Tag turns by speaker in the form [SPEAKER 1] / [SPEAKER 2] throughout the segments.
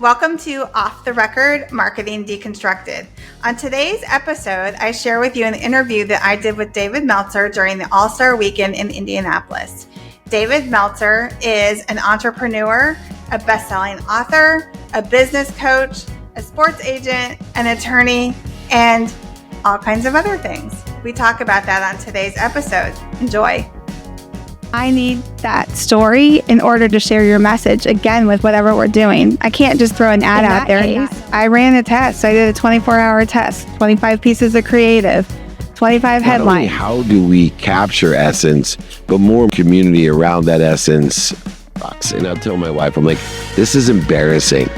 [SPEAKER 1] Welcome to Off the Record Marketing Deconstructed. On today's episode, I share with you an interview that I did with David Meltzer during the All-Star Weekend in Indianapolis. David Meltzer is an entrepreneur, a best-selling author, a business coach, a sports agent, an attorney, and all kinds of other things. We talk about that on today's episode. Enjoy.
[SPEAKER 2] I need that story in order to share your message, again, with whatever we're doing. I can't just throw an ad out there. I ran a test. I did a 24-hour test, 25 pieces of creative, 25 headlines.
[SPEAKER 3] Not only how do we capture essence, but more community around that essence. And I'll tell my wife, I'm like, this is embarrassing.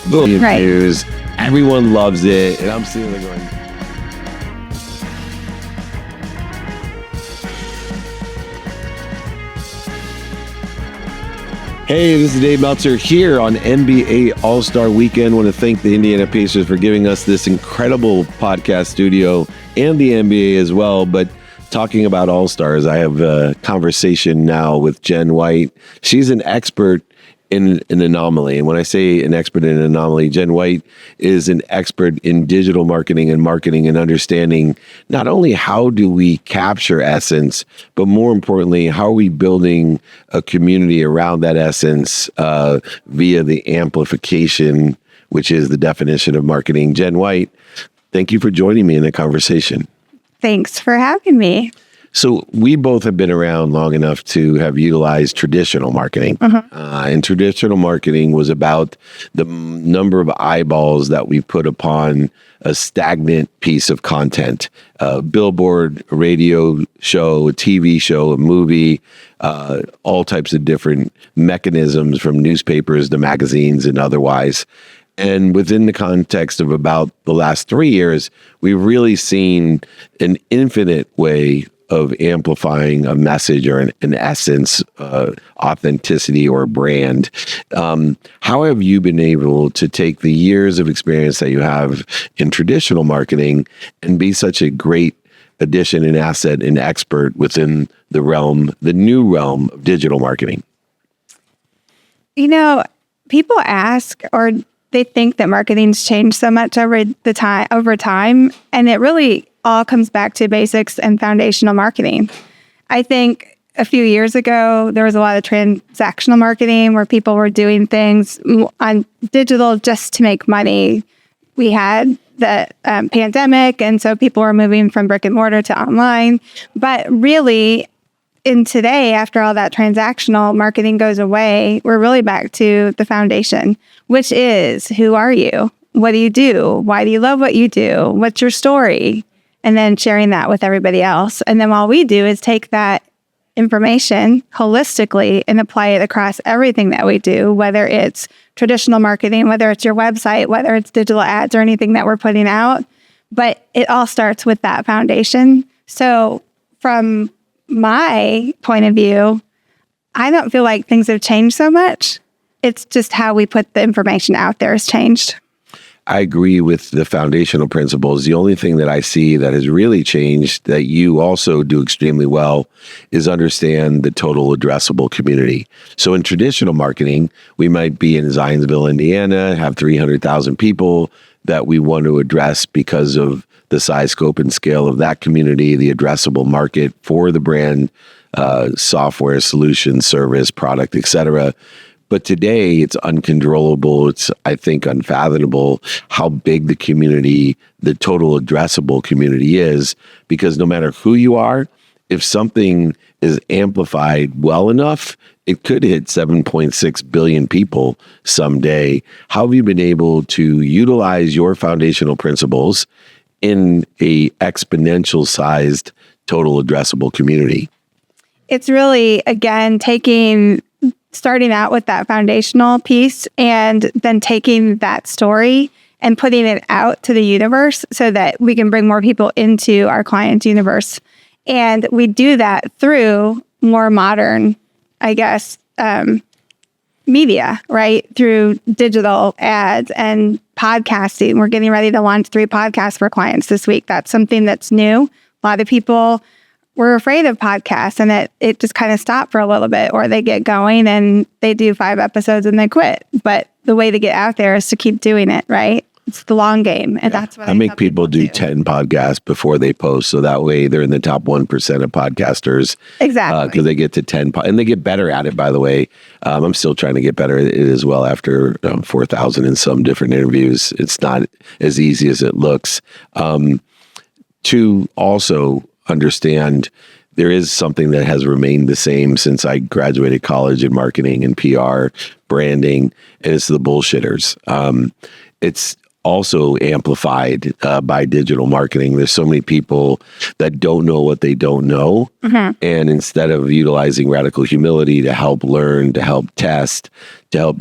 [SPEAKER 3] Boom,
[SPEAKER 2] right.
[SPEAKER 3] News, everyone loves it. And I'm sitting there going, hey, this is Dave Meltzer here on NBA All-Star Weekend. I want to thank the Indiana Pacers for giving us this incredible podcast studio and the NBA as well. But talking about All-Stars, I have a conversation now with Jen White. She's an expert in an anomaly. And when I say an expert in an anomaly, Jen White is an expert in digital marketing and understanding not only how do we capture essence, but more importantly, how are we building a community around that essence via the amplification, which is the definition of marketing. Jen White, thank you for joining me in the conversation.
[SPEAKER 2] Thanks for having me.
[SPEAKER 3] So we both have been around long enough to have utilized traditional marketing. And traditional marketing was about the number of eyeballs that we put upon a stagnant piece of content, a billboard, a radio show, a TV show, a movie, all types of different mechanisms from newspapers to magazines and otherwise. And within the context of about the last 3 years, we've really seen an infinite way of amplifying a message or an essence, authenticity or brand. How have you been able to take the years of experience that you have in traditional marketing and be such a great addition and asset and expert within the new realm of digital marketing?
[SPEAKER 2] You know, people ask or they think that marketing's changed so much over time, and it really all comes back to basics and foundational marketing. I think a few years ago, there was a lot of transactional marketing where people were doing things on digital just to make money. We had the pandemic, and so people were moving from brick and mortar to online. But really, in today, after all that transactional marketing goes away, we're really back to the foundation, which is, who are you? What do you do? Why do you love what you do? What's your story? And then sharing that with everybody else. And then all we do is take that information holistically and apply it across everything that we do, whether it's traditional marketing, whether it's your website, whether it's digital ads or anything that we're putting out. But it all starts with that foundation. So from my point of view, I don't feel like things have changed so much. It's just how we put the information out there has changed.
[SPEAKER 3] I agree with the foundational principles. The only thing that I see that has really changed that you also do extremely well is understand the total addressable community. So in traditional marketing, we might be in Zionsville, Indiana, have 300,000 people that we want to address because of the size, scope, and scale of that community, the addressable market for the brand, software, solution, service, product, etc. But today it's uncontrollable. It's, I think, unfathomable how big the community, the total addressable community is, because no matter who you are, if something is amplified well enough, it could hit 7.6 billion people someday. How have you been able to utilize your foundational principles in a exponential sized total addressable community?
[SPEAKER 2] It's really, again, starting out with that foundational piece and then taking that story and putting it out to the universe so that we can bring more people into our client's universe. And we do that through more modern, I guess, media, right? Through digital ads and podcasting. We're getting ready to launch 3 podcasts for clients this week. That's something that's new. A lot of people we're afraid of podcasts, and it just kind of stopped for a little bit, or they get going and they do 5 episodes and they quit. But the way to get out there is to keep doing it, right? It's the long game. And that's what
[SPEAKER 3] I make people do 10 podcasts before they post. So that way they're in the top 1% of podcasters.
[SPEAKER 2] Exactly.
[SPEAKER 3] Because they get to 10 and they get better at it, by the way. I'm still trying to get better at it as well after 4,000 and some different interviews. It's not as easy as it looks. To also understand, there is something that has remained the same since I graduated college in marketing and PR, branding, and it's the bullshitters. It's also amplified by digital marketing. There's so many people that don't know what they don't know. And instead of utilizing radical humility to help learn, to help test, to help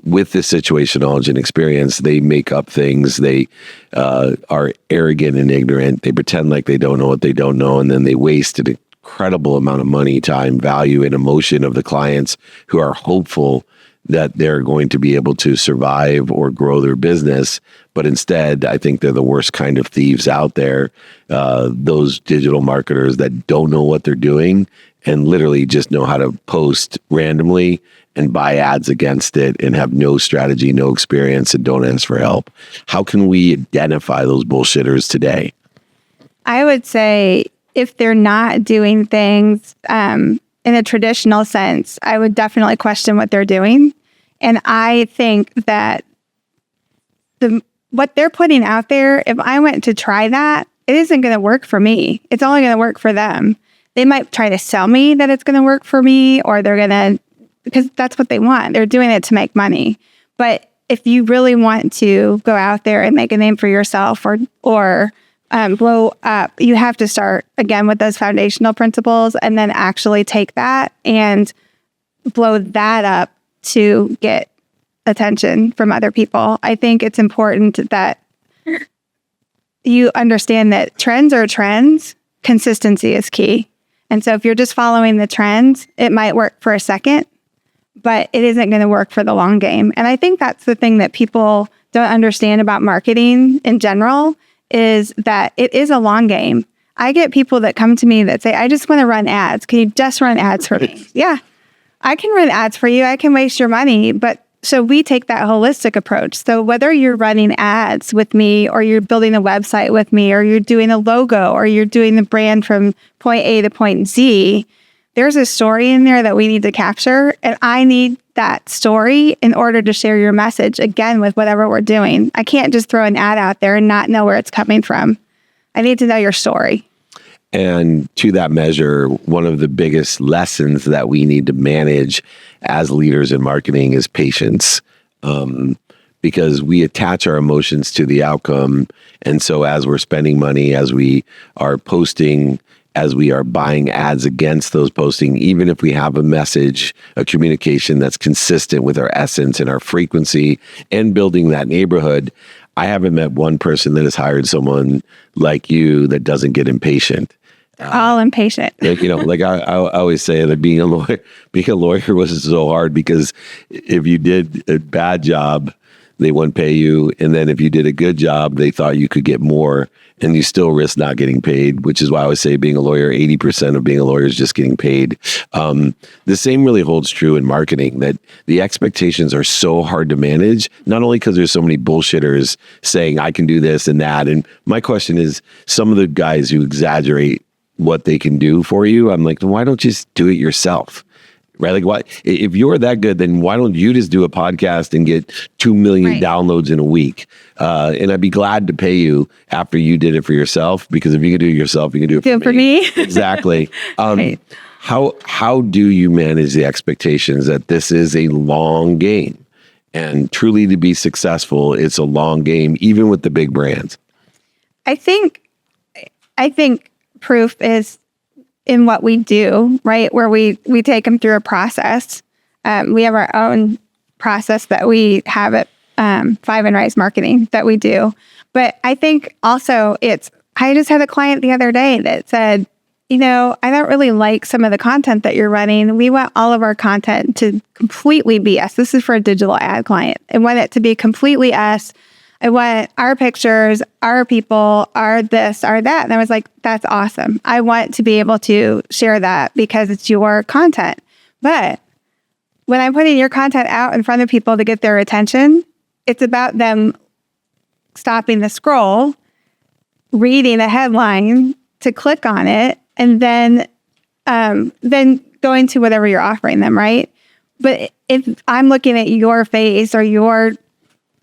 [SPEAKER 3] with this situation, knowledge, and experience, they make up things. They are arrogant and ignorant. They pretend like they don't know what they don't know, and then they waste an incredible amount of money, time, value, and emotion of the clients who are hopeful that they're going to be able to survive or grow their business. But instead, I think they're the worst kind of thieves out there. Those digital marketers that don't know what they're doing and literally just know how to post randomly and buy ads against it and have no strategy, no experience, and don't ask for help. How can we identify those bullshitters today?
[SPEAKER 2] I would say if they're not doing things in a traditional sense, I would definitely question what they're doing. And I think that what they're putting out there, if I went to try that, it isn't going to work for me. It's only going to work for them. They might try to sell me that it's going to work for me, or they're going to, because that's what they want. They're doing it to make money. But if you really want to go out there and make a name for yourself or blow up, you have to start again with those foundational principles and then actually take that and blow that up to get attention from other people. I think it's important that you understand that trends are trends. Consistency is key. And so if you're just following the trends, it might work for a second, but it isn't going to work for the long game. And I think that's the thing that people don't understand about marketing in general, is that it is a long game. I get people that come to me that say, I just want to run ads. Can you just run ads for me? Yeah, I can run ads for you. I can waste your money. But so we take that holistic approach. So whether you're running ads with me, or you're building a website with me, or you're doing a logo, or you're doing the brand from point A to point Z, there's a story in there that we need to capture. And I need that story in order to share your message, again, with whatever we're doing. I can't just throw an ad out there and not know where it's coming from. I need to know your story.
[SPEAKER 3] And to that measure, one of the biggest lessons that we need to manage as leaders in marketing is patience. Because we attach our emotions to the outcome. And so as we're spending money, as we are posting, as we are buying ads against those posting, even if we have a message, a communication that's consistent with our essence and our frequency and building that neighborhood, I haven't met one person that has hired someone like you that doesn't get impatient.
[SPEAKER 2] All impatient.
[SPEAKER 3] Like I always say that being a lawyer was so hard, because if you did a bad job, they wouldn't pay you. And then if you did a good job, they thought you could get more, and you still risk not getting paid, which is why I always say being a lawyer, 80% of being a lawyer is just getting paid. The same really holds true in marketing, that the expectations are so hard to manage, not only because there's so many bullshitters saying I can do this and that. And my question is, some of the guys who exaggerate what they can do for you, I'm like, why don't you just do it yourself? Right? Like, why, if you're that good, then why don't you just do a podcast and get 2 million downloads in a week? And I'd be glad to pay you after you did it for yourself, because if you can do it yourself, you can do it for me. Exactly. Right. How do you manage the expectations that this is a long game, and truly to be successful, it's a long game, even with the big brands?
[SPEAKER 2] I think proof is in what we do, right? Where we take them through a process. We have our own process that we have at Five and Rise Marketing that we do. But I think also I just had a client the other day that said, I don't really like some of the content that you're running. We want all of our content to completely be us. This is for a digital ad client. And want it to be completely us. I want our pictures, our people, our this, our that. And I was like, that's awesome. I want to be able to share that because it's your content. But when I'm putting your content out in front of people to get their attention, it's about them stopping the scroll, reading the headline to click on it, and then going to whatever you're offering them, right? But if I'm looking at your face or your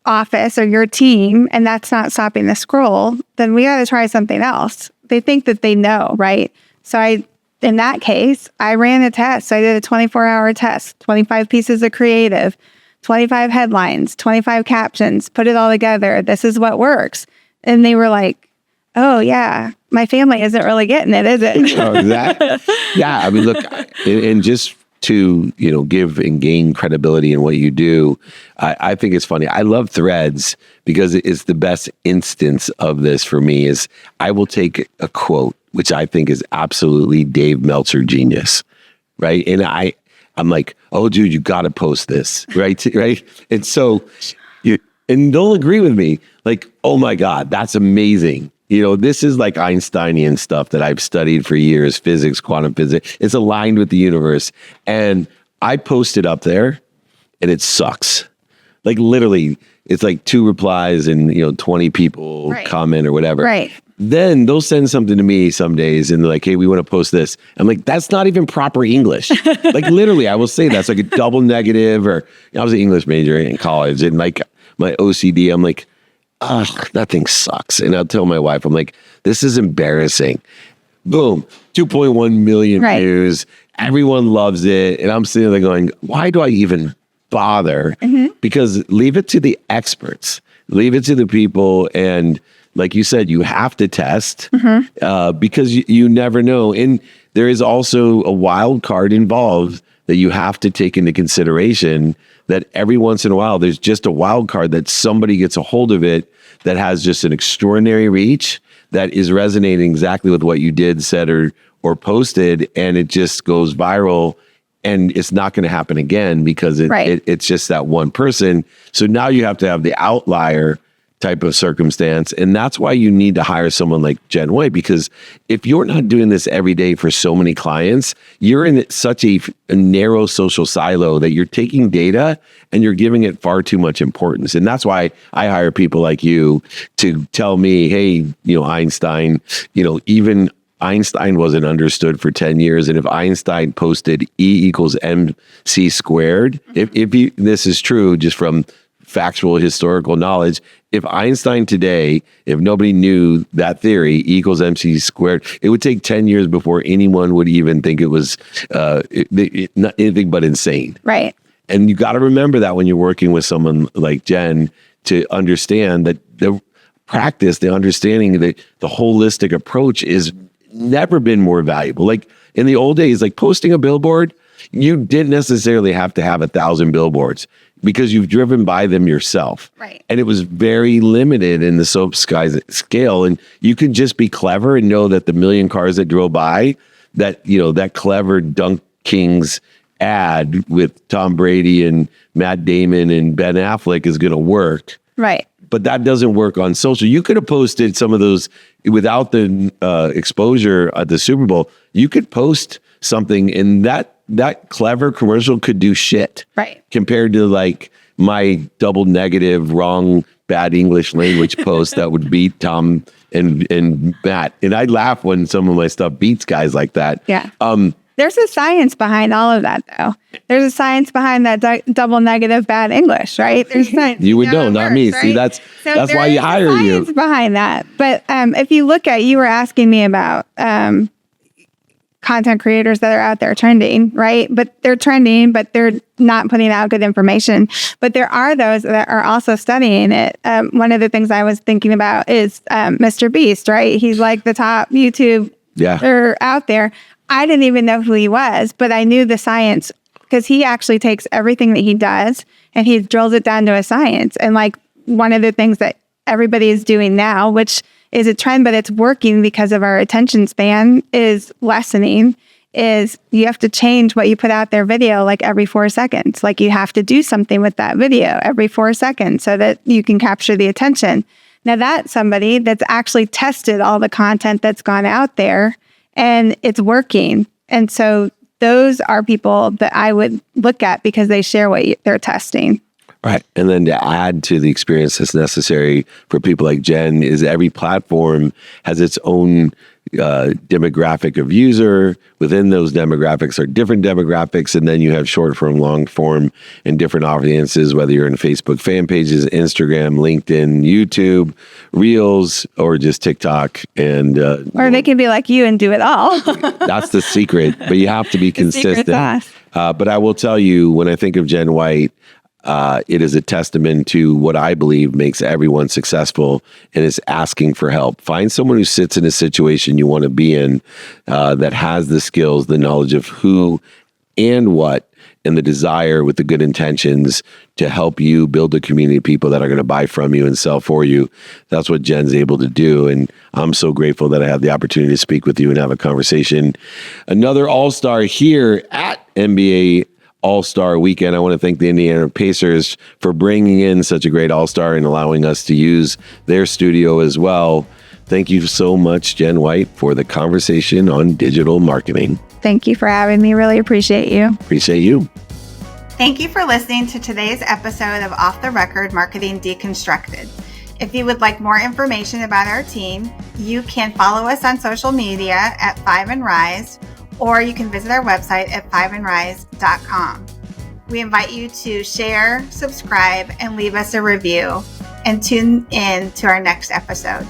[SPEAKER 2] office or your team, and that's not stopping the scroll, then we got to try something else. They think that they know, right? So in that case, I ran a test. I did a 24-hour test, 25 pieces of creative, 25 headlines, 25 captions, put it all together. This is what works. And they were like, oh, yeah, my family isn't really getting it, is it?
[SPEAKER 3] Oh, exactly. Yeah. I mean, look, and just to, give and gain credibility in what you do, I think it's funny. I love Threads because it's the best instance of this for me is I will take a quote, which I think is absolutely Dave Meltzer genius, right? And I'm like, oh, dude, you got to post this, right? Right? And so, and they'll agree with me, like, oh my God, that's amazing. This is like Einsteinian stuff that I've studied for years, physics, quantum physics. It's aligned with the universe. And I post it up there and it sucks. Like literally, it's like 2 replies and, 20 people comment or whatever.
[SPEAKER 2] Right.
[SPEAKER 3] Then they'll send something to me some days and they're like, hey, we want to post this. I'm like, that's not even proper English. Like literally, I will say that's like a double negative or I was an English major in college and like my OCD, I'm like, ugh, that thing sucks. And I'll tell my wife, I'm like, this is embarrassing. Boom, 2.1 million views. Everyone loves it. And I'm sitting there going, why do I even bother? Mm-hmm. Because leave it to the experts. Leave it to the people. And like you said, you have to test because you never know. And there is also a wild card involved that you have to take into consideration that every once in a while, there's just a wild card that somebody gets a hold of it that has just an extraordinary reach that is resonating exactly with what you did, said, or posted, and it just goes viral. And it's not going to happen again because it's just that one person. So now you have to have the outlier type of circumstance. And that's why you need to hire someone like Jen White, because if you're not doing this every day for so many clients, you're in such a narrow social silo that you're taking data and you're giving it far too much importance. And that's why I hire people like you to tell me, hey, Einstein, even Einstein wasn't understood for 10 years. And if Einstein posted E equals MC squared, if this is true, just from factual historical knowledge, if Einstein today, if nobody knew that theory, E equals MC squared, it would take 10 years before anyone would even think it was not anything but insane.
[SPEAKER 2] Right.
[SPEAKER 3] And you got to remember that when you're working with someone like Jen to understand that the practice, the understanding, the holistic approach is never been more valuable. Like in the old days, like posting a billboard, you didn't necessarily have to have 1,000 billboards because you've driven by them yourself.
[SPEAKER 2] Right.
[SPEAKER 3] And it was very limited in the soap skies scale. And you could just be clever and know that the million cars that drove by, that, that clever Dunk Kings ad with Tom Brady and Matt Damon and Ben Affleck is going to work.
[SPEAKER 2] Right.
[SPEAKER 3] But that doesn't work on social. You could have posted some of those without the exposure at the Super Bowl. You could post something and that clever commercial could do shit.
[SPEAKER 2] Right.
[SPEAKER 3] Compared to like my double negative, wrong, bad English language post that would beat Tom and Matt. And I laugh when some of my stuff beats guys like that.
[SPEAKER 2] Yeah. There's a science behind all of that, though. There's a science behind that double negative bad English, right? There's science.
[SPEAKER 3] You would know, not me.
[SPEAKER 2] Right?
[SPEAKER 3] See, that's why you hire you.
[SPEAKER 2] Science behind that. But if you look at, you were asking me about content creators that are out there trending, right? But they're trending, but they're not putting out good information. But there are those that are also studying it. One of the things I was thinking about is Mr. Beast, right? He's like the top YouTube out there. I didn't even know who he was, but I knew the science because he actually takes everything that he does and he drills it down to a science. And like one of the things that everybody is doing now, which is a trend, but it's working because of our attention span, is lessening. is you have to change what you put out there video like every 4 seconds. Like you have to do something with that video every 4 seconds so that you can capture the attention. Now that's somebody that's actually tested all the content that's gone out there and it's working. And so those are people that I would look at because they share what they're testing.
[SPEAKER 3] Right. And then to add to the experience that's necessary for people like Jen is every platform has its own demographic of user. Within those demographics are different demographics. And then you have short form, long form, and different audiences, whether you're in Facebook fan pages, Instagram, LinkedIn, YouTube, Reels, or just TikTok. And
[SPEAKER 2] or they can be like you and do it all.
[SPEAKER 3] That's the secret. But you have to be consistent. But I will tell you, when I think of Jen White, it is a testament to what I believe makes everyone successful, and is asking for help. Find someone who sits in a situation you want to be in, that has the skills, the knowledge of who and what, and the desire with the good intentions to help you build a community of people that are going to buy from you and sell for you. That's what Jen's able to do. And I'm so grateful that I had the opportunity to speak with you and have a conversation. Another all-star here at NBA All-Star Weekend. I want to thank the Indiana Pacers for bringing in such a great all-star and allowing us to use their studio as well. Thank you so much, Jen White, for the conversation on digital marketing.
[SPEAKER 2] Thank you for having me. Really appreciate you.
[SPEAKER 3] Appreciate you.
[SPEAKER 1] Thank you for listening to today's episode of Off the Record Marketing Deconstructed. If you would like more information about our team, you can follow us on social media at 5 and Rise, or you can visit our website at 5andrise.com. We invite you to share, subscribe, and leave us a review, and tune in to our next episode.